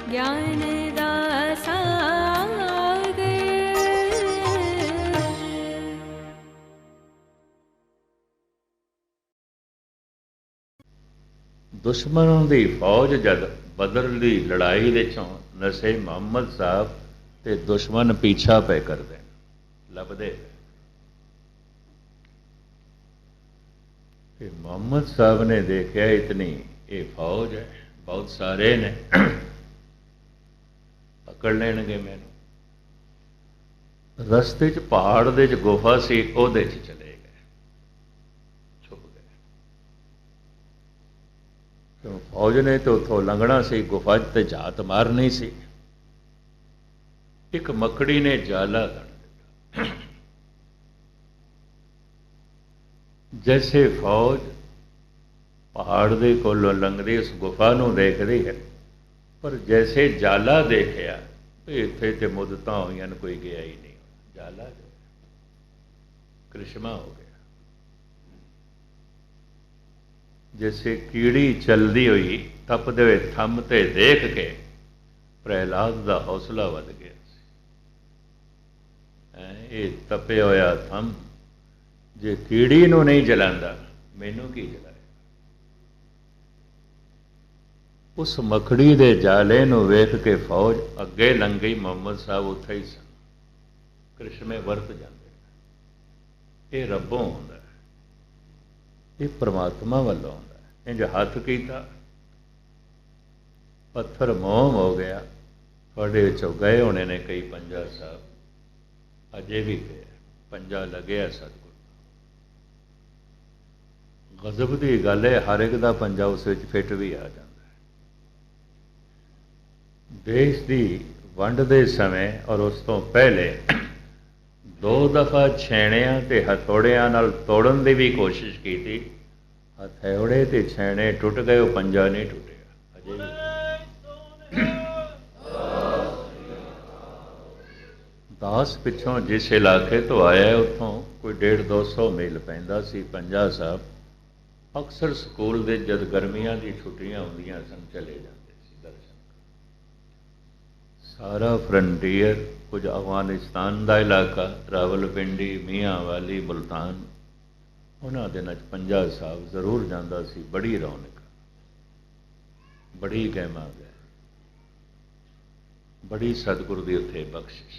ज्ञान दासा ਦੁਸ਼ਮਣਾਂ ਦੀ ਫੌਜ ਜਦ ਬਦਰ ਦੀ ਲੜਾਈ ਦੇ ਚੋਂ ਨਸੇ ਮੁਹੰਮਦ ਸਾਹਿਬ ਤੇ ਦੁਸ਼ਮਣ ਪਿੱਛਾ ਪੈ ਕਰਦੇ ਲੱਭਦੇ ਤੇ ਮੁਹੰਮਦ ਸਾਹਿਬ ਨੇ ਦੇਖਿਆ ਇਤਨੀ ਇਹ ਫੌਜ ਹੈ, ਬਹੁਤ ਸਾਰੇ ਨੇ, ਪਕੜ ਲੈਣਗੇ ਮੈਨੂੰ। ਰਸਤੇ 'ਚ ਪਹਾੜ ਦੇ 'ਚ ਗੁਫਾ ਸੀ, ਉਹਦੇ 'ਚ ਚਲੇ ਗਏ, ਛੁਪ ਗਏ। ਕਿਉਂ ਫੌਜ ਨੇ ਤੇ ਉੱਥੋਂ ਲੰਘਣਾ ਸੀ, ਗੁਫਾ 'ਚ ਤੇ ਝਾਤ ਮਾਰਨੀ ਸੀ। ਇੱਕ ਮੱਕੜੀ ਨੇ ਜਾਲਾ ਗਣ ਦਿੱਤਾ। ਜੈਸੇ ਫੌਜ ਪਹਾੜ ਦੇ ਕੋਲੋਂ ਲੰਘਦੀ ਉਸ ਗੁਫਾ ਨੂੰ ਦੇਖਦੀ ਹੈ, ਪਰ ਜੈਸੇ ਜਾਲਾ ਦੇਖਿਆ ਵੀ ਇੱਥੇ ਤੇ ਮੁੱਦਤਾਂ ਹੋਈਆਂ, ਕੋਈ ਗਿਆ ਹੀ ਨਹੀਂ, ਜਾਲਾ ਜੋ ਕ੍ਰਿਸ਼ਮਾ ਹੋ ਗਿਆ। ਜੈਸੇ ਕੀੜੀ ਚਲਦੀ ਹੋਈ ਤਪਦੇ ਹੋਏ ਥੰਮ ਤੇ ਦੇਖ ਕੇ ਪ੍ਰਹਿਲਾਦ ਦਾ ਹੌਸਲਾ ਵੱਧ ਗਿਆ ਸੀ। ਇਹ ਤਪਿਆ ਹੋਇਆ ਥੰਮ ਜੇ ਕੀੜੀ ਨੂੰ ਨਹੀਂ ਜਲਾਂਦਾ, ਮੈਨੂੰ ਕੀ ਜਲਾਏ। ਉਸ ਮੱਖੜੀ ਦੇ ਜਾਲੇ ਨੂੰ ਵੇਖ ਕੇ ਫੌਜ ਅੱਗੇ ਲੰਘ ਗਈ। ਮੁਹੰਮਦ ਸਾਹਿਬ ਉੱਥੇ ਹੀ ਸਨ। ਕ੍ਰਿਸ਼ਮੇ ਵਰਤ ਜਾਂਦੇ। ਇਹ ਰੱਬੋਂ ਆਉਂਦਾ ਹੈ, ਇਹ ਪ੍ਰਮਾਤਮਾ ਵੱਲੋਂ ਆਉਂਦਾ ਹੈ। ਇੰਜ ਹੱਥ ਕੀਤਾ, ਪੱਥਰ ਮੋਮ ਹੋ ਗਿਆ। ਤੁਹਾਡੇ ਵਿੱਚੋਂ ਗਏ ਹੋਣੇ ਨੇ ਕਈ ਪੰਜਾ ਸਾਹਿਬ, ਅਜੇ ਵੀ ਗਏ, ਪੰਜਾ ਲੱਗਿਆ ਸਤਿਗੁਰ। ਗਜ਼ਬ ਦੀ ਗੱਲ ਹੈ, ਹਰ ਇੱਕ ਦਾ ਪੰਜਾ ਉਸ ਵਿੱਚ ਫਿੱਟ ਵੀ ਆ ਜਾਂਦਾ। ਦੇਸ਼ ਦੀ ਵੰਡ ਦੇ ਸਮੇਂ ਔਰ ਉਸ ਤੋਂ ਪਹਿਲੇ 2 ਦਫਾ ਛੇਣਿਆਂ ਤੇ ਹਥੌੜਿਆਂ ਨਾਲ ਤੋੜਨ ਦੀ ਵੀ ਕੋਸ਼ਿਸ਼ ਕੀਤੀ। ਹਥੌੜੇ ਤੇ ਛੇਣੇ ਟੁੱਟ ਗਏ, ਉਹ ਪੰਜਾ ਨਹੀਂ ਟੁੱਟਿਆ ਅਜੇ ਵੀ। ਦਾਸ ਪਿੱਛੋਂ ਜਿਸ ਇਲਾਕੇ ਤੋਂ ਆਇਆ, ਉੱਥੋਂ ਕੋਈ 150-200 ਮੀਲ ਪੈਂਦਾ ਸੀ ਪੰਜਾ ਸਾਹਿਬ। ਅਕਸਰ ਸਕੂਲ ਦੇ ਜਦ ਗਰਮੀਆਂ ਦੀ ਛੁੱਟੀਆਂ ਹੁੰਦੀਆਂ ਸਨ, ਚਲੇ ਜਾਂਦੇ ਸੀ ਦਰਸ਼ਨ। ਸਾਰਾ ਫਰੰਟੀਅਰ, ਕੁਝ ਅਫਗਾਨਿਸਤਾਨ ਦਾ ਇਲਾਕਾ, ਰਾਵਲਪਿੰਡੀ, ਮੀਆਂ ਵਾਲੀ, ਮੁਲਤਾਨ, ਉਹਨਾਂ ਦਿਨਾਂ 'ਚ ਪੰਜਾ ਸਾਹਿਬ ਜ਼ਰੂਰ ਜਾਂਦਾ ਸੀ। ਬੜੀ ਰੌਣਕ, ਬੜੀ ਗਹਿਮਾ ਹੈ, ਬੜੀ ਸਤਿਗੁਰੂ ਦੀ ਉੱਥੇ ਬਖਸ਼ਿਸ਼।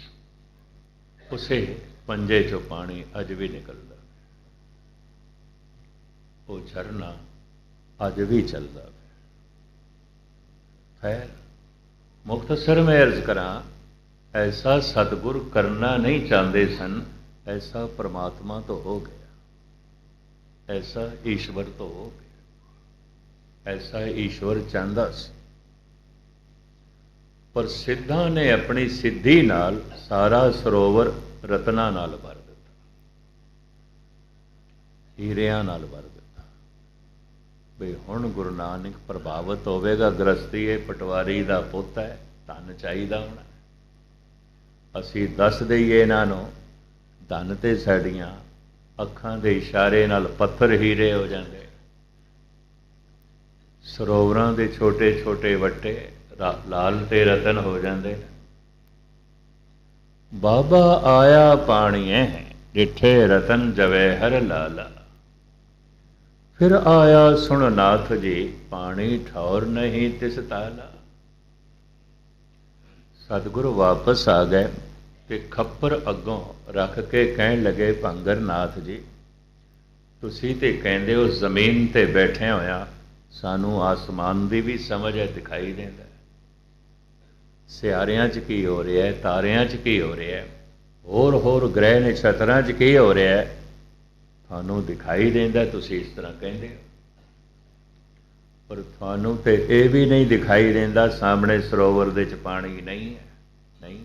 ਉਸੇ ਪੰਜੇ 'ਚੋਂ ਪਾਣੀ ਅੱਜ ਵੀ ਨਿਕਲਦਾ, ਉਹ ਝਰਨਾ ਅੱਜ ਵੀ ਚੱਲਦਾ। ਖੈਰ, ਮੁਖਤਸਰ ਮੈਂ ਅਰਜ਼ ਕਰਾਂ, ਐਸਾ ਸਤਿਗੁਰ ਕਰਨਾ ਨਹੀਂ ਚਾਹੁੰਦੇ ਸਨ, ਐਸਾ ਪਰਮਾਤਮਾ ਤੋਂ ਹੋ ਗਿਆ, ਐਸਾ ਈਸ਼ਵਰ ਤੋਂ ਹੋ ਗਿਆ, ਐਸਾ ਈਸ਼ਵਰ ਚਾਹੁੰਦਾ ਸੀ। ਪਰ ਸਿੱਧਾਂ ਨੇ ਆਪਣੀ ਸਿੱਧੀ ਨਾਲ ਸਾਰਾ ਸਰੋਵਰ ਰਤਨਾਂ ਨਾਲ ਭਰ ਦਿੱਤਾ, ਹੀਰਿਆਂ ਨਾਲ ਭਰ ਦਿੱਤਾ। ਬਈ ਹੁਣ ਗੁਰੂ ਨਾਨਕ ਪ੍ਰਭਾਵਿਤ ਹੋਵੇਗਾ। ਗ੍ਰਸਤੀ ਇਹ ਪਟਵਾਰੀ ਦਾ ਪੁੱਤ ਹੈ, ਧਨ ਚਾਹੀਦਾ ਹੋਣਾ। ਅਸੀਂ ਦੱਸ ਦਈਏ ਇਹਨਾਂ ਨੂੰ, ਧਨ ਤੇ ਸਾਡੀਆਂ ਅੱਖਾਂ ਦੇ ਇਸ਼ਾਰੇ ਨਾਲ ਪੱਥਰ ਹੀਰੇ ਹੋ ਜਾਂਦੇ। ਸਰੋਵਰਾਂ ਦੇ ਛੋਟੇ ਛੋਟੇ ਵੱਟੇ ਲਾਲ ਤੇ ਰਤਨ ਹੋ ਜਾਂਦੇ। ਬਾਬਾ ਆਇਆ ਪਾਣੀਏ, ਡਿਠੇ ਰਤਨ ਜਵੇ ਹਰ ਲਾਲਾ। ਫਿਰ ਆਇਆ ਸੁਣ ਨਾਥ ਜੀ, ਪਾਣੀ ਠੌਰ ਨਹੀਂ ਤਿਸ ਤਾਲਾ। ਸਤਿਗੁਰੂ ਵਾਪਸ ਆ ਗਏ ਤੇ ਖੱਪਰ ਅੱਗੋਂ ਰੱਖ ਕੇ ਕਹਿਣ ਲੱਗੇ, ਭੰਗਰ ਨਾਥ ਜੀ, ਤੁਸੀਂ ਤੇ ਕਹਿੰਦੇ ਹੋ ਜ਼ਮੀਨ ਤੇ ਬੈਠੇ ਹੋਇਆ, ਸਾਨੂੰ ਆਸਮਾਨ ਦੀ ਵੀ ਸਮਝ ਹੈ, ਦਿਖਾਈ ਦਿੰਦਾ। ਸਿਆਰਿਆਂ 'ਚ ਕੀ ਹੋ ਰਿਹਾ ਹੈ, ਤਾਰਿਆਂ 'ਚ ਕੀ ਹੋ ਰਿਹਾ ਹੈ, ਹੋਰ ਗ੍ਰਹਿ ਨਛੱਤਰਾਂ 'ਚ ਕੀ ਹੋ ਰਿਹਾ ਹੈ, ਤੁਹਾਨੂੰ ਦਿਖਾਈ ਦਿੰਦਾ। ਤੁਸੀਂ ਇਸ ਤਰ੍ਹਾਂ ਕਹਿੰਦੇ ਹੋ, ਪਰ ਤੁਹਾਨੂੰ ਤੇ ਇਹ ਵੀ ਨਹੀਂ ਦਿਖਾਈ ਦਿੰਦਾ ਸਾਹਮਣੇ ਸਰੋਵਰ ਦੇ 'ਚ ਪਾਣੀ ਨਹੀਂ ਹੈ। ਨਹੀਂ,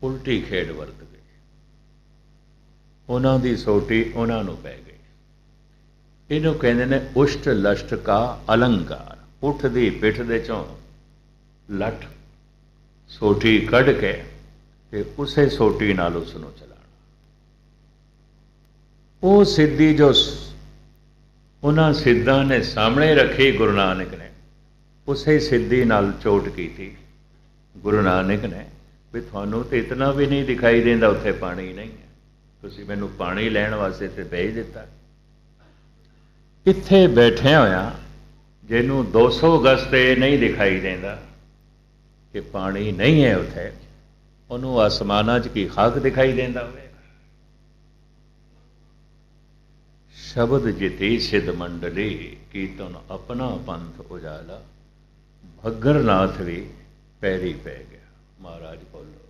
ਉਲਟੀ ਖੇਡ ਵਰਤ ਗਈ। ਉਹਨਾਂ ਦੀ ਸੋਟੀ ਉਹਨਾਂ ਨੂੰ ਪੈ ਗਈ। ਇਹਨੂੰ ਕਹਿੰਦੇ ਨੇ ਉਸ਼ਟ ਲਸ਼ਟ ਕਾ ਅਲੰਕਾਰ। ਉਠ ਦੀ ਪਿੱਠ ਦੇ ਚੋਂ ਲੱਠ ਸੋਟੀ ਕੱਢ ਕੇ ਤੇ ਉਸੇ ਸੋਟੀ ਨਾਲ ਉਸ ਨੂੰ ਚਲਾਣਾ। ਉਹ ਸਿੱਧੀ ਜੋ ਉਹਨਾਂ ਸਿੱਧਾਂ ਨੇ ਸਾਹਮਣੇ ਰੱਖੀ ਗੁਰੂ ਨਾਨਕ ਨੇ, ਉਸੇ ਸਿੱਧੀ ਨਾਲ ਚੋਟ ਕੀਤੀ ਗੁਰੂ ਨਾਨਕ ਨੇ ਵੀ ਤੁਹਾਨੂੰ ਤਾਂ ਇਤਨਾ ਵੀ ਨਹੀਂ ਦਿਖਾਈ ਦਿੰਦਾ ਉੱਥੇ ਪਾਣੀ ਨਹੀਂ ਹੈ, ਤੁਸੀਂ ਮੈਨੂੰ ਪਾਣੀ ਲੈਣ ਵਾਸਤੇ ਤੇ ਭੇਜ ਦਿੱਤਾ। ਇੱਥੇ ਬੈਠਿਆ ਹੋਇਆ ਜਿਹਨੂੰ 200 ਗਜ਼ ਤੇ ਨਹੀਂ ਦਿਖਾਈ ਦਿੰਦਾ ਕਿ ਪਾਣੀ ਨਹੀਂ ਹੈ ਉੱਥੇ, ਉਹਨੂੰ ਆਸਮਾਨਾਂ 'ਚ ਕੀ ਖਾਕ ਦਿਖਾਈ ਦਿੰਦਾ ਹੋਵੇਗਾ। ਸ਼ਬਦ ਜਿਤੀ ਸਿੱਧ ਮੰਡਲੀ ਕੀਰਤਨ ਆਪਣਾ ਪੰਥ ਉਜਾਲਾ, ਭੱਗਰਨਾਥ ਵੀ ਪੈਰੀ ਪੈ ਗਿਆ। ਮਹਾਰਾਜ ਬੋਲੋ,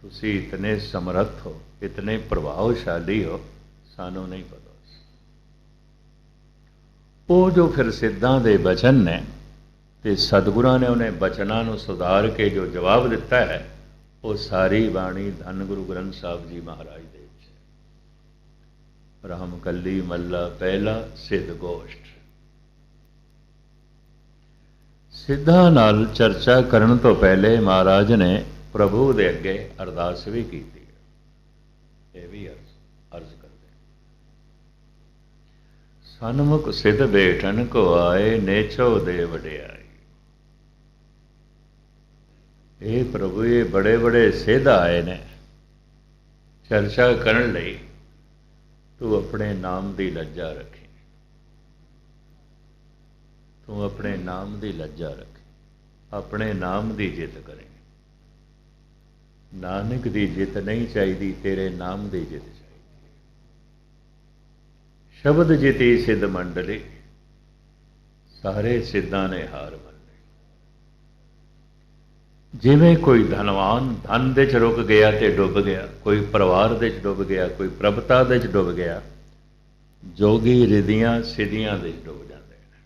ਤੁਸੀਂ ਇਤਨੇ ਸਮਰੱਥ ਹੋ, ਇਤਨੇ ਪ੍ਰਭਾਵਸ਼ਾਲੀ ਹੋ, ਸਾਨੂੰ ਨਹੀਂ ਪਤਾ। ਉਹ ਜੋ ਫਿਰ ਸਿੱਧਾਂ ਦੇ ਬਚਨ ਨੇ ਤੇ ਸਤਿਗੁਰਾਂ ਨੇ ਉਹਨੇ ਬਚਨਾਂ ਨੂੰ ਸੁਧਾਰ ਕੇ ਜੋ ਜਵਾਬ ਦਿੱਤਾ ਹੈ, ਉਹ ਸਾਰੀ ਬਾਣੀ ਧੰਨ ਗੁਰੂ ਗ੍ਰੰਥ ਸਾਹਿਬ ਜੀ ਮਹਾਰਾਜ ਦੇ ਵਿੱਚ ਹੈ। ਰਾਮ ਕੱਲੀ ਮੱਲਾ ਪਹਿਲਾ ਸਿੱਧ ਗੋਸ਼ਟ। ਸਿੱਧਾਂ ਨਾਲ ਚਰਚਾ ਕਰਨ ਤੋਂ ਪਹਿਲੇ ਮਹਾਰਾਜ ਨੇ ਪ੍ਰਭੂ ਦੇ ਅੱਗੇ ਅਰਦਾਸ ਵੀ ਕੀਤੀ ਹੈ। ਇਹ ਵੀ ਅਰਜ਼ ਕਰਦੇ, ਸਨਮੁਖ ਸਿੱਧ ਬੈਠਣ ਕੋ ਆਏ, ਨੇਚੋ ਦੇ ਵਡਿਆਈ। ਇਹ ਪ੍ਰਭੂ, ਇਹ ਬੜੇ ਬੜੇ ਸਿੱਧ ਆਏ ਨੇ ਚਰਚਾ ਕਰਨ ਲਈ, ਤੂੰ ਆਪਣੇ ਨਾਮ ਦੀ ਲੱਜਾ ਰੱਖੀ, ਤੂੰ ਆਪਣੇ ਨਾਮ ਦੀ ਲੱਜਾ ਰੱਖੀ, ਆਪਣੇ ਨਾਮ ਦੀ ਜਿੱਤ ਕਰੇ। ਨਾਨਕ ਦੀ ਜਿੱਤ ਨਹੀਂ ਚਾਹੀਦੀ, ਤੇਰੇ ਨਾਮ ਦੀ ਜਿੱਤ ਚਾਹੀਦੀ। ਸ਼ਬਦ ਜਿਤੀ ਸਿੱਧ ਮੰਡਲੀ, ਸਾਰੇ ਸਿੱਧਾਂ ਨੇ ਹਾਰ ਮੰਨ ਲਈ। ਜਿਵੇਂ ਕੋਈ ਧਨਵਾਨ ਧਨ ਦੇ 'ਚ ਰੁਕ ਗਿਆ ਤੇ ਡੁੱਬ ਗਿਆ, ਕੋਈ ਪਰਿਵਾਰ ਦੇ 'ਚ ਡੁੱਬ ਗਿਆ, ਕੋਈ ਪ੍ਰਭਤਾ ਦੇ 'ਚ ਡੁੱਬ ਗਿਆ, ਜੋਗੀ ਰਿਧੀਆਂ ਸਿੱਧੀਆਂ ਦੇ 'ਚ ਡੁੱਬ ਜਾਂਦੇ ਨੇ।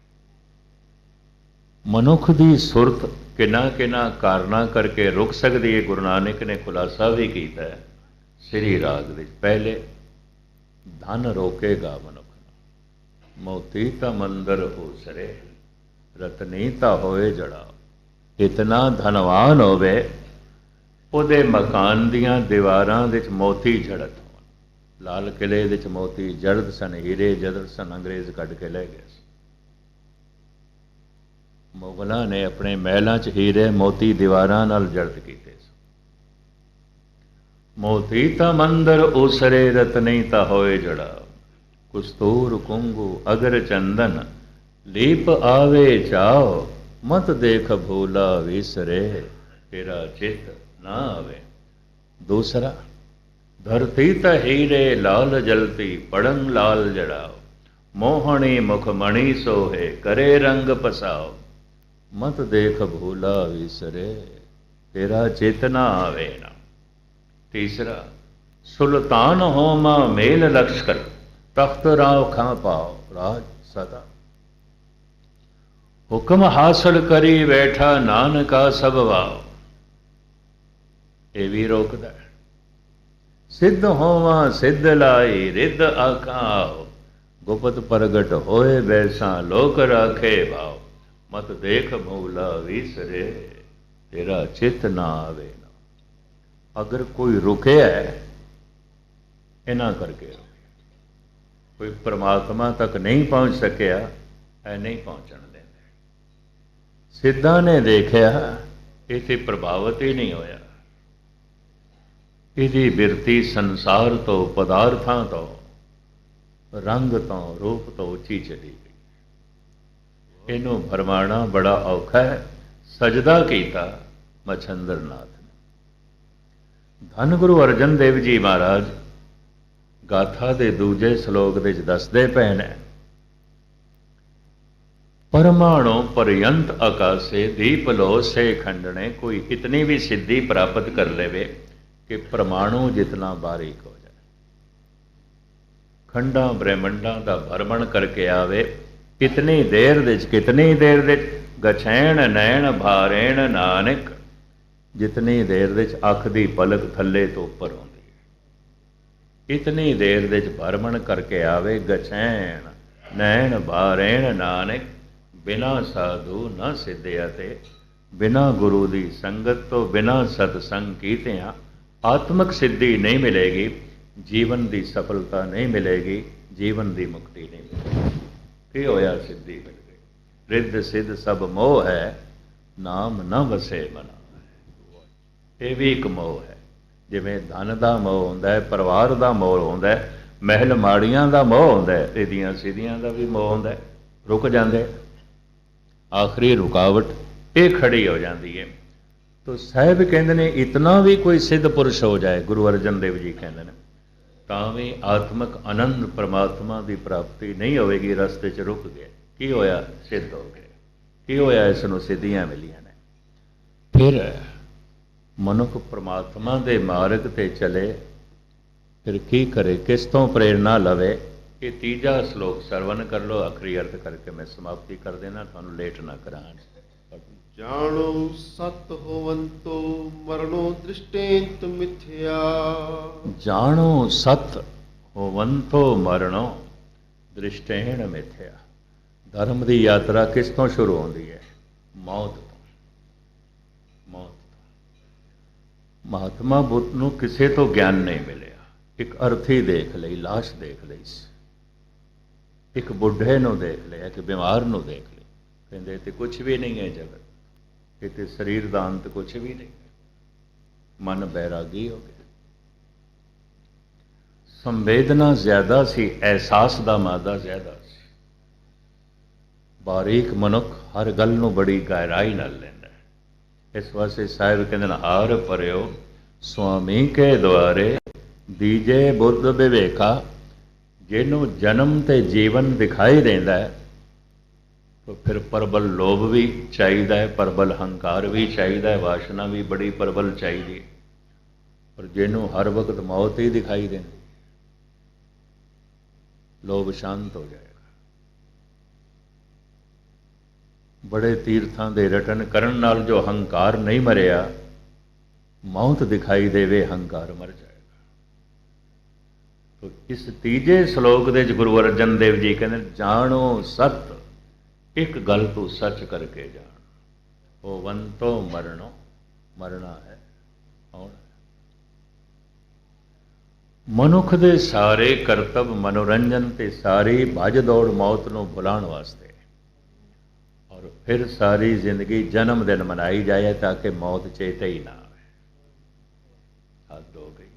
ਮਨੁੱਖ ਦੀ ਸੁਰਤ ਕਿੰਨਾ ਕਿੰਨਾ ਕਾਰਨਾਂ ਕਰਕੇ ਰੁਕ ਸਕਦੀ ਹੈ। ਗੁਰੂ ਨਾਨਕ ਨੇ ਖੁਲਾਸਾ ਵੀ ਕੀਤਾ ਹੈ ਸ੍ਰੀ ਰਾਗ ਵਿੱਚ। ਪਹਿਲੇ ਧਨ ਰੋਕੇਗਾ ਮਨੁੱਖ, ਮੋਤੀ ਤਾਂ ਮੰਦਰ ਹੋਸਰੇ, ਰਤਨੀ ਤਾਂ ਹੋਏ ਜੜਾ। ਇਤਨਾ ਧਨਵਾਨ ਹੋਵੇ ਉਹਦੇ ਮਕਾਨ ਦੀਆਂ ਦੀਵਾਰਾਂ ਵਿੱਚ ਮੋਤੀ ਜੜਤ ਹੋਣ। ਲਾਲ ਕਿਲੇ ਵਿੱਚ ਮੋਤੀ ਜੜਤ ਸਨ, ਹੀਰੇ ਜੜਤ ਸਨ, ਅੰਗਰੇਜ਼ ਕੱਢ ਕੇ ਲੈ ਗਏ। ਮੁਗਲਾਂ ਨੇ ਆਪਣੇ ਮਹਿਲਾਂ 'ਚ ਹੀਰੇ ਮੋਤੀ ਦੀਵਾਰਾਂ ਨਾਲ ਜੜਤ ਕੀਤੇ ਸਨ। ਮੋਤੀ ਤਾਂ ਮੰਦਰ ਉਸਰੇ, ਰਤਨੀ ਤਾਂ ਹੋਏ ਜੜਾ। ਕੁਸਤੂਰ ਕੁੰਗੂ ਅਗਰ ਚੰਦਨ, ਲੀਪ ਆਵੇ ਚਾਓ। ਮਤ ਦੇਖ ਭੂਲਾ ਵਿਸਰੇ, ਤੇਰਾ ਚਿਤ ਨਾ ਆਵੇ। ਦੂਸਰਾ, ਧਰਤੀ ਤਾਂ ਹੀਰੇ ਲਾਲ ਜਲਤੀ, ਪੜੰਗ ਲਾਲ ਜੜਾਓ। ਮੋਹਣੀ ਮੁਖ ਮਣੀ ਸੋਹੇ, ਕਰੇ ਰੰਗ ਪਸਾਓ। ਮਤ ਦੇਖ ਭੂਲਾ ਵਿਸਰੇ, ਤੇਰਾ ਚਿਤ ਨਾ ਆਵੇ ਨਾ। ਤੀਸਰਾ, ਸੁਲਤਾਨ ਹੋਮਾ ਮੇਲ ਲਸ਼ਕਰ, ਤਖਤ ਰਾਵ ਖਾਂ ਪਾਓ ਰਾਜ ਸਦਾ। ਹੁਕਮ ਹਾਸਲ ਕਰੀ ਬੈਠਾ, ਨਾਨਕਾ ਸਭ ਵਾਓ। ਇਹ ਵੀ ਰੋਕਦਾ ਹੈ। ਸਿੱਧ ਹੋਵਾਂ ਸਿੱਧ ਲਾਈ, ਰਿੱਧ ਆਖਾਂ ਆਓ। ਗੁਪਤ ਪ੍ਰਗਟ ਹੋਏ ਬੈਸਾਂ, ਲੋਕ ਰਾਖੇ ਭਾਓ। ਮਤ ਦੇਖ ਭੂਲਾ ਵਿਸਰੇ, ਤੇਰਾ ਚਿੱਤ ਨਾ ਆਵੇ ਨਾ। ਅਗਰ ਕੋਈ ਰੁਕਿਆ ਇਹਨਾਂ ਕਰਕੇ ਰੁਕਿਆ, ਕੋਈ ਪਰਮਾਤਮਾ ਤੱਕ ਨਹੀਂ ਪਹੁੰਚ ਸਕਿਆ, ਇਹ ਨਹੀਂ ਪਹੁੰਚਣ ਦਿੰਦੇ। ਸਿੱਧਾਂ ਨੇ ਦੇਖਿਆ ਇਹ ਤੇ ਪ੍ਰਭਾਵਿਤ ਹੀ ਨਹੀਂ ਹੋਇਆ। ਇਹਦੀ ਬਿਰਤੀ ਸੰਸਾਰ ਤੋਂ, ਪਦਾਰਥਾਂ ਤੋਂ, ਰੰਗ ਤੋਂ, ਰੂਪ ਤੋਂ ਉੱਚੀ ਚਲੀ ਗਈ। ਇਹਨੂੰ ਭਰਮਾਣਾ ਬੜਾ ਔਖਾ ਹੈ। ਸਜਦਾ ਕੀਤਾ ਮਛੰਦਰ ਨਾਥ ਨੇ। ਧੰਨ ਗੁਰੂ ਅਰਜਨ ਦੇਵ ਜੀ ਮਹਾਰਾਜ ਗਾਥਾ ਦੇ ਦੂਜੇ ਸ਼ਲੋਕ ਦੇ ਵਿੱਚ ਦੱਸਦੇ ਪਏ ਨੇ, ਪਰਮਾਣੂ ਪਰਯੰਤ ਆਕਾਸ਼ੇ, ਦੀਪ ਲੋ ਸੇ ਖੰਡਣੇ। ਕੋਈ ਇਤਨੀ ਵੀ ਸਿੱਧੀ ਪ੍ਰਾਪਤ ਕਰ ਲਵੇ ਕਿ ਪਰਮਾਣੂ ਜਿਤਨਾ ਬਾਰੀਕ ਹੋ ਜਾਏ, ਖੰਡਾਂ ਬ੍ਰਹਿਮੰਡਾਂ ਦਾ ਭਰਮਣ ਕਰਕੇ ਆਵੇ। ਕਿਤਨੀ ਦੇਰ ਦੇ ਵਿੱਚ, ਕਿਤਨੀ ਦੇਰ ਦੇ ਗਛੈਣ ਨੈਣ ਭਾਰੇਣ ਨਾਨਕ। ਜਿਤਨੀ ਦੇਰ ਦੇ ਵਿੱਚ ਅੱਖ ਦੀ ਪਲਕ ਥੱਲੇ ਤੋਂ ਉੱਪਰ ਹੁੰਦੀ ਹੈ, ਇਤਨੀ ਦੇਰ ਦੇ ਵਿੱਚ ਭਰਮਣ ਕਰਕੇ ਆਵੇ। ਗਛੈਣ ਨੈਣ ਭਾਰੇਣ ਨਾਨਕ, ਬਿਨਾ ਸਾਧੂ ਨਾ ਸਿੱਧਿਆ। ਤੇ ਬਿਨਾ ਗੁਰੂ ਦੀ ਸੰਗਤ ਤੋਂ, ਬਿਨਾ ਸਤਸੰਗ ਕੀਤਿਆਂ ਆਤਮਿਕ ਸਿੱਧੀ ਨਹੀਂ ਮਿਲੇਗੀ, ਜੀਵਨ ਦੀ ਸਫਲਤਾ ਨਹੀਂ ਮਿਲੇਗੀ, ਜੀਵਨ ਦੀ ਮੁਕਤੀ ਨਹੀਂ ਮਿਲੇਗੀ। ਕੀ ਹੋਇਆ? ਸਿੱਧੀ ਮਿਲ ਗਈ। रिद्ध सिद्ध सब मोह है, नाम न वसे मना। ये भी एक मोह है। जिमें धन का मोह होंदा है, परिवार का मोह होंदा है, महल माड़ियां का मोह होंदा है, रिद्धियां सिद्धियां का भी मोह होंदा है। रुक जाते, आखिरी रुकावट ये खड़ी हो जाती है। तो साहब कहते हैं इतना भी कोई सिद्ध पुरुष हो जाए, गुरु अर्जन देव जी कहते हैं, ਤਾਂ भी आत्मक आनंद परमात्मा की प्राप्ति नहीं होगी, रस्ते च रुक गए। की होया? सिद्ध हो गए। की होया? इसनों सिद्धियां मिलियां ने। फिर मनुख परमात्मा के मार्ग ते चले, फिर की करे, किस तो प्रेरणा लवे? ये तीजा श्लोक सरवण कर लो, आखिरी अर्थ करके मैं समाप्ति कर देना, थानू लेट ना करा। जानो सत होवंतो मरणो दृष्टेंत मिथ्या। जानो सत होवंतो मरणो दृष्टेण मिथ्या। धर्म की यात्रा किस तो शुरू होती है? मौत तो। मौत तो। महात्मा बुद्ध नूं किसी तो ज्ञान नहीं मिलिया। एक अर्थी देख ली, लाश देख ली, एक बुढ़े नूं देख लिया, एक बीमार नूं देख ली, कहते ते कुछ भी नहीं है जगत, ये शरीर का अंत कुछ भी नहीं है। मन बैरागी हो गया। संवेदना ज्यादा सी, एहसास का मादा ज्यादा सी। बारीक मनुख हर गल नूं बड़ी गहराई नाल लैंदा है। इस वास्ते साहिब कहते हार भरियो स्वामी के द्वारे दीजे बुद्ध विवेका। जिन्हों जन्म ते जीवन दिखाई देता है, तो फिर प्रबल लोभ भी चाहिए, प्रबल हंकार भी चाहिए, वासना भी बड़ी प्रबल चाहिए। पर जिन्हों हर वक्त मौत ही दिखाई देती, लोभ शांत हो जाएगा। बड़े तीर्थां दे रटन करन नाल जो हंकार नहीं मरिया, मौत दिखाई देवे, हंकार मर जाएगा। तो इस तीजे श्लोक दे गुरु अर्जन देव जी कहते जानो सत, एक गल तू सच करके जान। वो वंतो मरणो, मरना है, आउणा है। मनुख दे सारे करतब मनोरंजन ते सारी भज दौड़ मौत नूं भुलाण वास्ते, और फिर सारी जिंदगी जन्म दिन मनाई जाए ताकि मौत चेते ही ना आए। हद हो गई।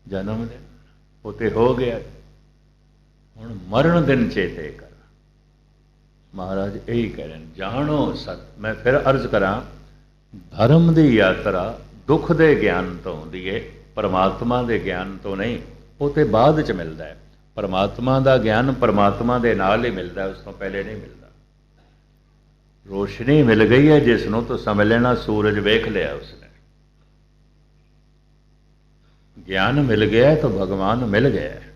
जन्म दिन उते हो गया, हुण मरण दिन चेते कर। महाराज यही कह रहे हैं, जानो सत। मैं फिर अर्ज करा, धर्म की यात्रा दुख के ज्ञान तो होंदी है, परमात्मा के ज्ञान तो नहीं। वो तो बाद च मिलता है। परमात्मा का ज्ञान परमात्मा के नाल ही मिलता है, उस तो पहले नहीं मिलता। रोशनी मिल गई है जिसनों, तो समझ लेना सूरज वेख लिया उसने। ज्ञान मिल गया है तो भगवान मिल गया है।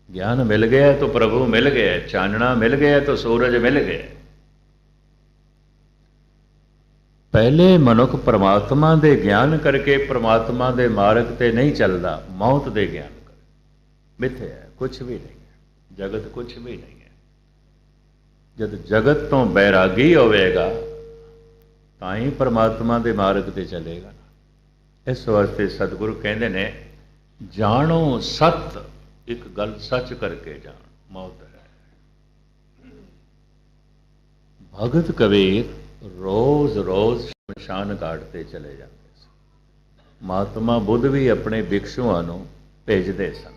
ज्ञान मिल गया है तो प्रभु मिल गया है। चानना मिल गया है तो सूरज मिल गया है। पहले मनुख परमात्मा दे ज्ञान करके परमात्मा दे मार्ग ते नहीं चलता, मौत दे ज्ञान कर मिथ्या है, कुछ भी नहीं है, जगत कुछ भी नहीं है। जब जगत तो बैरागी होवेगा तो ही परमात्मा दे मार्ग ते चलेगा। इस वास्ते सतगुरु कहते ने जानो सत, एक गल सच करके जान, मौत है। भगत कबीर रोज रोज शमशान घाट ते चले जाते। महात्मा बुद्ध भी अपने भिक्षुओं को भेजते सन।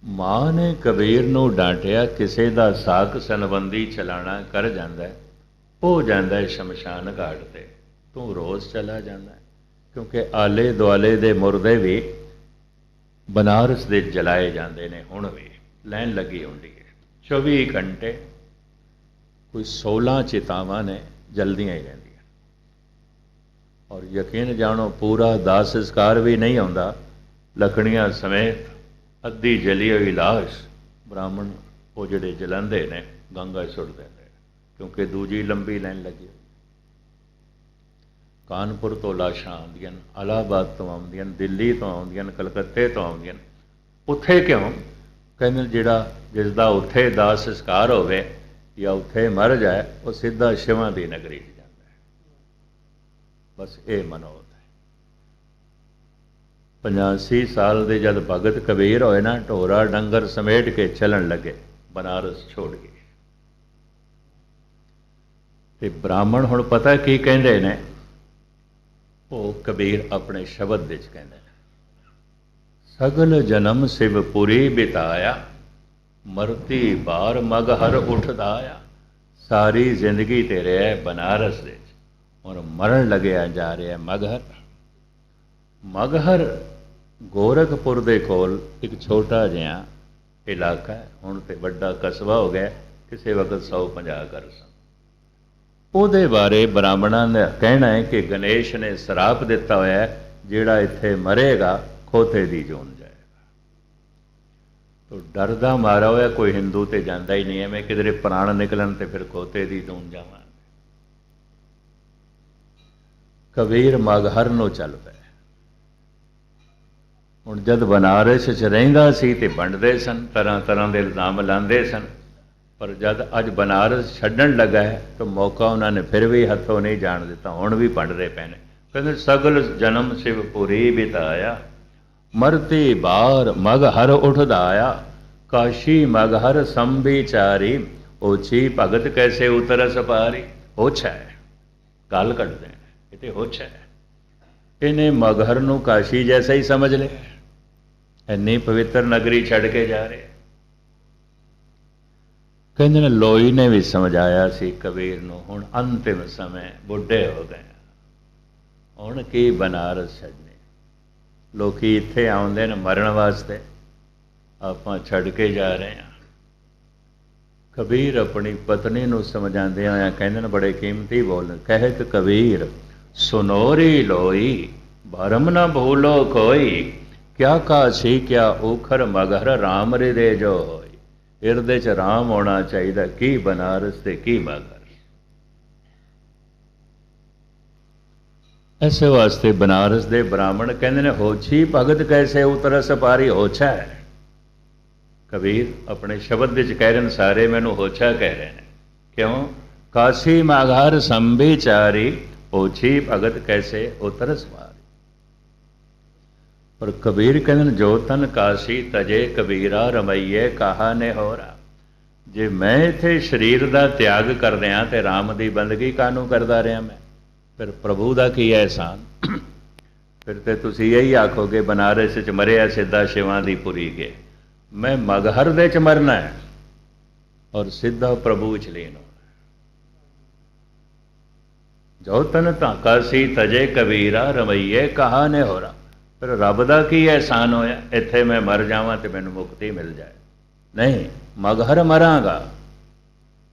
मां ने कबीर नूं डांटिया, किसी का साक सनबंदी चलाना कर जाता है, हो जाता है शमशान घाट ते, तू रोज़ चला जाता है। क्योंकि आले दुआले दे मुरदे भी बनारस दे जलाए जाते हैं, हुण भी लैन लगी होंदी है 24 घंटे। कोई 16 चितावां ने जल्दियां ही रहिंदियां। और यकीन जानो पूरा दाह संस्कार भी नहीं होंदा, लकड़ियां समेत अद्धी जली हुई लाश ब्राह्मण वो जिहड़े जलांदे ने गंगा सुट देंदे, क्योंकि दूजी लंबी लाइन लगी। कानपुर तो लाशां आउंदियां, इलाहाबाद तो आउंदियां, दिल्ली तो आउंदियां, कलकत्ते तो आउंदियां। उत्थे क्यों? कहंदे जिहड़ा जिसदा उत्थे दाह संस्कार होवे या उत्थे मर जाए, वो सीधा शिवां दी नगरी च जांदा है। बस ये मनोत है। 85 साल ਦੇ जब भगत कबीर होए ना, ढोरा डंगर समेट के चलन लगे बनारस छोड़ के। ते ब्राह्मण हुण पता की कहंदे ने, वो कबीर अपने शब्द विच कहंदे ने, सगल जन्म शिवपुरी बिताया, मरती बार मगहर उठदाया। सारी जिंदगी ते रहा बनारस दे और मरण लग्या जा रहा मगहर। मगहर गोरखपुर दे कोल एक छोटा जिहा इलाका है, हुण ते वड्डा कस्बा हो गया, किसी वक्त 150 घर सन। ਉਹਦੇ ਬਾਰੇ ਬ੍ਰਾਹਮਣਾਂ ਦਾ ਕਹਿਣਾ है कि गणेश ने श्राप दिता होया है, ਜਿਹੜਾ ਇੱਥੇ ਮਰੇਗਾ ਖੋਤੇ ਦੀ ਜੂਨ ਜਾਏਗਾ। तो डरदा मारा होया कोई हिंदू तो जाता ही नहीं है, मैं किधरे प्राण निकलन तो फिर खोते दी जून जावां। कबीर मगहर नूं चल पे। हुण जद बनारस च रहिंदा सी ते वंडदे सन, तरह तरह के इल्जाम लांदे सन, पर जद अज बनारस छड्डण लगा है तो मौका उन्होंने फिर भी हथों नहीं जाण दिता, हुण भी वंडदे पे ने। कहंदे सगल जन्म शिवपुरी बिताया, मरती बार मगहर उठदाया। काशी मगहर संबिचारी, ओछी भगत कैसे उतरस पारी। होछ है गल कटते हैं, ये होछ है। इन्हें मगहर नूं काशी जैसा ही समझ लिया, इन्नी पवित्र नगरी छड़ के जा रहे। कहते ने लोई ने भी समझाया सी कबीर नूं, हुण अंतिम समय बुढ़े हो गए, हुण की बनारस छड्डनी। लोग इत्थे आउंदे ने मरण वास्ते, आपां छड़ के जा रहे हैं। कबीर अपनी पत्नी नूं समझाते होया कहंदे ने, बड़े कीमती बोल, कहत कबीर सुनोरी लोई, भरम न भूलो कोई। क्या काशी क्या उखर मगहर, राम हृदय जो होई। हिरदे च राम होना चाहिए, की बनारस ते की मगहर। इस वास्ते बनारस दे ब्राह्मण कहते हैं, होछी भगत कैसे उतरस पारी। होछा है कबीर अपने शब्द विच कह रहे हैं, सारे मैनू होछा कह रहे हैं। क्यों? काशी मगहर संबिचारी, होछी भगत कैसे उतरस पारी। पर कबीर कहते हैं, जो तन काशी तजे कबीरा, रमैये कहा ने होरा। जे मैं इत्थे शरीर का त्याग कर रहा तो राम की बंदगी कानू करता रहा मैं, फिर प्रभु का की एहसान। फिर तो तुसी यही आखोगे बनारस च मरिया सीधा शिवां दी पुरी गए। मैं मगहर दे च मरना है और सीधा प्रभु च लीन होना। जो तन काशी तजे कबीरा, रमैये कहा ने हो रहा। फिर रब का की एहसान होया, इत्थे मैं मर जावां तो मैनू मुक्ति मिल जाए। नहीं, मगहर मरांगा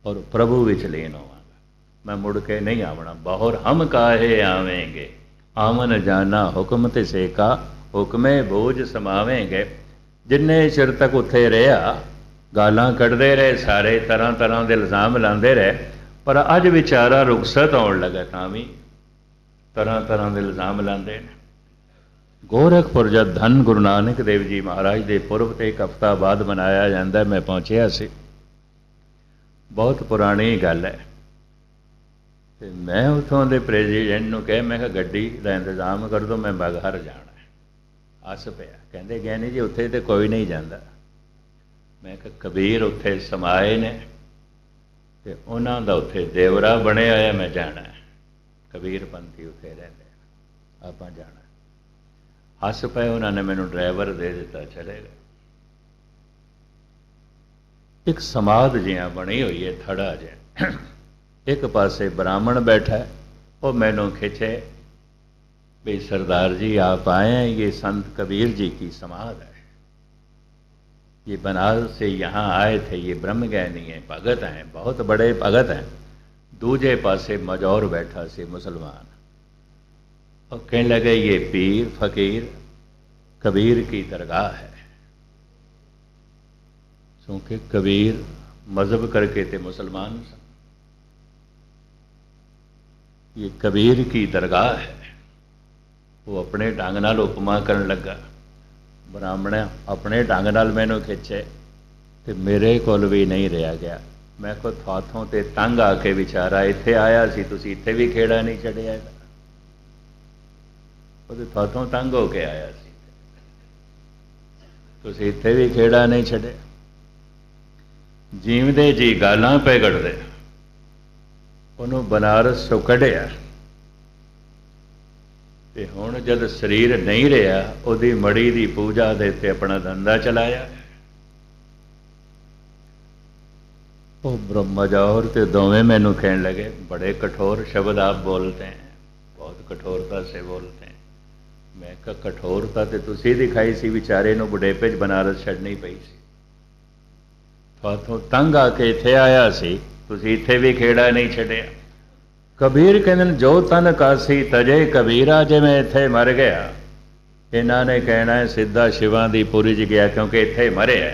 और प्रभु विच लीन होवांगा, मैं मुड़ के नहीं आवना। बहुर हम काहे आवेंगे, आमन जाना हुक्म ते सेका, हुक्मे बोझ समावेंगे। जिन्ने चिर तक उत्थे रहा, गालां कढ़दे रहे, सारे तरह तरह के इल्जाम लाते रहे, पर अज विचारा रुखसत आउण लगा तां भी तरह तरह के इल्जाम लाते हैं। गोरखपुर जब धन गुरु नानक देव जी महाराज के पुरब ते एक हफ्ता बाद मनाया जाता, मैं पहुँचया सी। बहुत पुरानी गल है। ते मैं उतों के प्रेजिडेंट नूं कहा, मैं गड्डी का इंतजाम कर दो, मैं मगहर जाना। हस पिया, कहते ज्ञानी जी उत्थे तो कोई नहीं जाता। मैं कबीर उत्थे समाए ने ते उन्हां दा उत्थे देवरा बने होया, मैं जाना है। कबीर पंथी उत्थे रहिंदे, आपां जाना। हस पे, उन्होंने मैनू ड्राइवर दे दिता, चले गए। एक समाध जिहा बनी हुई है, थड़ा जिहा। एक पासे ब्राह्मण बैठा है, वो मैनू खिंचे भी सरदार जी आप आए हैं, ये संत कबीर जी की समाध है। ये बनारस से यहाँ आए थे, ये ब्रह्मज्ञानी हैं, भगत हैं, बहुत बड़े भगत हैं। दूजे पासे मजौर बैठा से मुसलमान, और कहने लगे ये पीर फकीर कबीर की दरगाह है। क्योंकि कबीर मजहब करके थे मुसलमान, ये कबीर की दरगाह है। वो अपने ढंग नाल उपमा करन लगा। ब्राह्मण अपने ढंग नाल मैनू खिंचे तो मेरे कोल भी नहीं रहा गया। मैं को थाथों ते तंग आके विचारा इत्थे आया सी, तुसीं इत्थे भी खेड़ा नहीं छड्डिया। वो थाथों तंग होके आया सी। ਤੁਸੀਂ ਇੱਥੇ ਵੀ ਖੇੜਾ ਨਹੀਂ ਛੱਡਿਆ। ਜੀਵਦੇ ਜੀ ਗਾਲਾਂ ਪੈ ਗੜਦੇ, ਉਹਨੂੰ ਬਨਾਰਸ ਚੋਂ ਕੱਢਿਆ, ਤੇ ਹੁਣ ਜਦ ਸਰੀਰ ਨਹੀਂ ਰਿਹਾ, ਉਹਦੀ ਮੜੀ ਦੀ ਪੂਜਾ ਦੇ ਉੱਤੇ ਆਪਣਾ ਧੰਦਾ ਚਲਾਇਆ। ਉਹ ब्रह्मजौहर ਤੇ ਦੋਵੇਂ ਮੈਨੂੰ ਕਹਿਣ लगे, बड़े कठोर शब्द आप बोलते हैं, बहुत कठोरता से बोलते हैं। मैं कहा कठोरता तो तुसी दिखाई सी, बेचारे ਨੂੰ बुढ़ेपे 'ਚ बनारस ਛੱਡਣੀ ਪਈ ਸੀ। ਤੁਹਾਥੋਂ ਤੰਗ ਆ ਕੇ ਇੱਥੇ ਆਇਆ ਸੀ, ਤੁਸੀਂ ਇੱਥੇ ਵੀ ਖੇੜਾ ਨਹੀਂ ਛੱਡਿਆ। ਕਬੀਰ ਕਹਿੰਦੇ ਨੇ, ਜੋ ਤਨ ਕਾਸੀ ਤਜੇ ਕਬੀਰਾ, ਜੇ ਮੈਂ ਇੱਥੇ ਮਰ ਗਿਆ, ਇਹਨਾਂ ਨੇ ਕਹਿਣਾ ਹੈ ਸਿੱਧਾ ਸ਼ਿਵਾਂ ਦੀ ਪੁਰੀ 'ਚ ਗਿਆ, ਕਿਉਂਕਿ ਇੱਥੇ ਮਰਿਆ।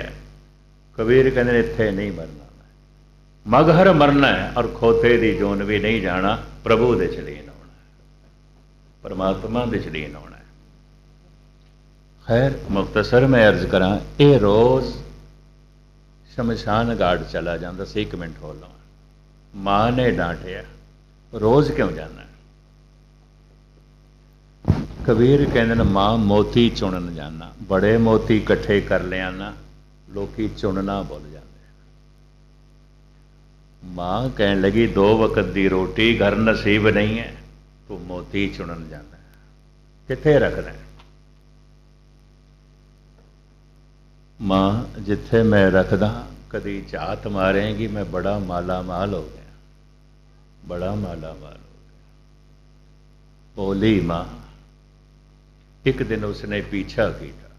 ਕਬੀਰ ਕਹਿੰਦੇ ਨੇ ਇੱਥੇ ਨਹੀਂ ਮਰਨਾ, ਮਗਹਰ ਮਰਨਾ ਹੈ, ਔਰ ਖੋਤੇ ਦੀ ਜੋਨ ਵੀ ਨਹੀਂ ਜਾਣਾ, ਪ੍ਰਭੂ ਦੇ ਚ ਲੀਨ ਹੋਣਾ, ਪਰਮਾਤਮਾ ਦੇ ਚ ਲੀਨ ਹੋਣਾ। खैर मुख्तसर मैं अर्ज करा, ये रोज़ शमशान घाट चला जाता सी। 1 मिनट हो लवा, माँ ने डांटिया, रोज़ क्यों जाना? कबीर कहते हैं, माँ मोती चुनन जाना, बड़े मोती इकट्ठे कर लिया ना, लोकी चुनना भुल जाते। माँ कहने लगी, 2 वक्त की रोटी घर नसीब नहीं है, तू मोती चुनन जाना, किथे रखना? माँ जिथे मैं रखदा, कदी झात मारेंगी, मैं बड़ा माला माल हो गया, बड़ा माला माल हो गया। बोली माँ। एक दिन उसने पीछा किया,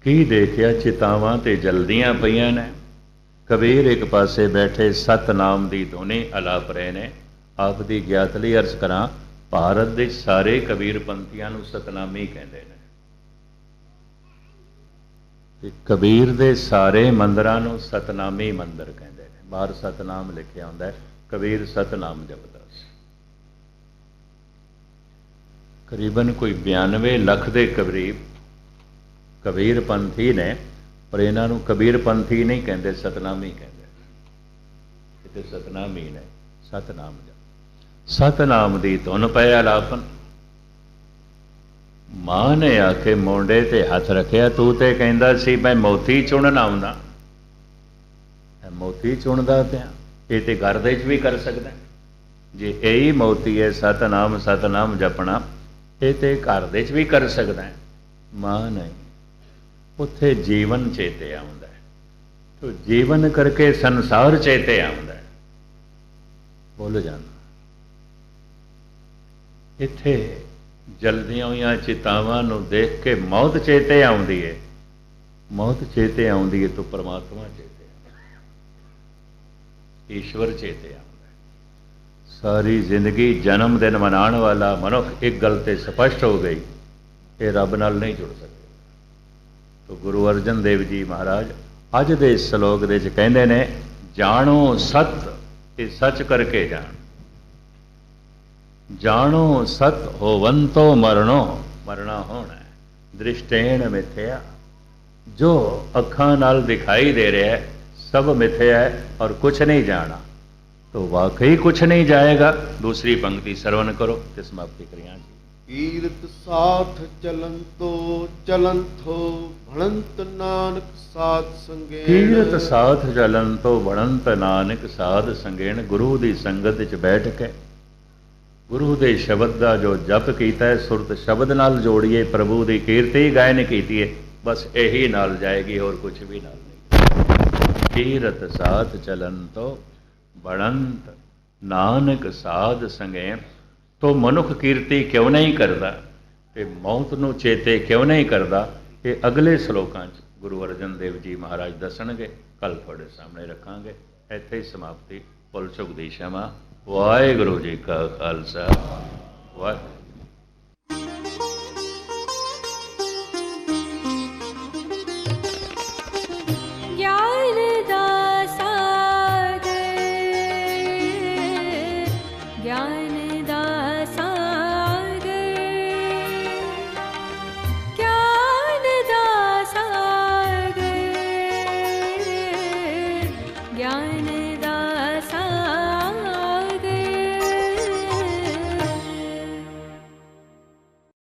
की देखिया चितावां ते जल्दियां पईयां ने। कबीर एक पासे बैठे सतनाम की धुनी अलाप रहे ने। आप दी ज्ञात लई अर्ज करा, भारत के सारे कबीर पंथियां नूं सतनामी कहते हैं। कबीर दे सारे मंदिरां नूं सतनामी मंदिर कहते हैं। बाहर सतनाम लिखिया हुंदा है, कबीर सतनाम जपदा सी। करीबन कोई 92 लाख के करीब कबीर पंथी ने, पर इन्हां नूं कबीर पंथी नहीं कहते, सतनामी कहते। इत्थे सतनामी ने, सतनाम जप, सतनाम दी धुन पै अलापन। माँ ने आके मोंडे ते हथ रखिया, तू ते कहंदा सी मैं मोती चुनन आउंदा, मोती चुनदा पिया, ये ते घर दे च भी कर सकदा। जे यही मोती है सतनाम सतनाम जपना, ये ते घर दे च भी कर सकदा है। माँ नहीं, उत्थे जीवन चेते आउंदा है, तो जीवन करके संसार चेते आउंदा है। बोल जाना इत्थे जल्दियां हुई चितावां नूं देख के मौत चेते आउंदी है। मौत चेते आउंदी है तो परमात्मा चेते आउंदा, ईश्वर चेते आउंदा। सारी जिंदगी जन्म दिन मनाने वाला मनुख एक गल ते स्पष्ट हो गई, ये रब नाल नहीं जुड़ सकते। तो गुरु अर्जन देव जी महाराज अज दे श्लोक दे च कहंदे ने, जानो सत, ये सच करके जान। जानो सत होवंतो मरणो, मरना होना है, दृष्टेन मिथ्या, जो अखां नाल दिखाई दे रहा है सब मिथ्या है और कुछ नहीं जाना, तो वाकई कुछ नहीं जाएगा। दूसरी पंक्ति श्रवण करो ते समाप्ति करिया जी। कीरत साथ चलंतो चलंथो भणंत नानक साध संगेण। कीरत साथ चलंतो भणंत नानक साध संगेण। गुरु दी संगत च बैठ के गुरु दे शब्द का जो जप किया है, सुरत शब्द नाल जोड़िए, प्रभु की कीर्ति गायन की है, बस यही नाल जाएगी और कुछ भी नाल नहीं। कीरत साथ चलन तो बढ़ंत नानक साध संगे। तो मनुख कीर्ति क्यों नहीं करता, ते मौत नूं चेते क्यों नहीं करता, ये अगले श्लोकां गुरु अर्जन देव जी महाराज दसणगे, कल थोड़े सामने रखांगे। इत्थे ही समाप्ति। पुल चुक दी क्षमा। वाहिगुरू जी का खालसा वाहिगुरू।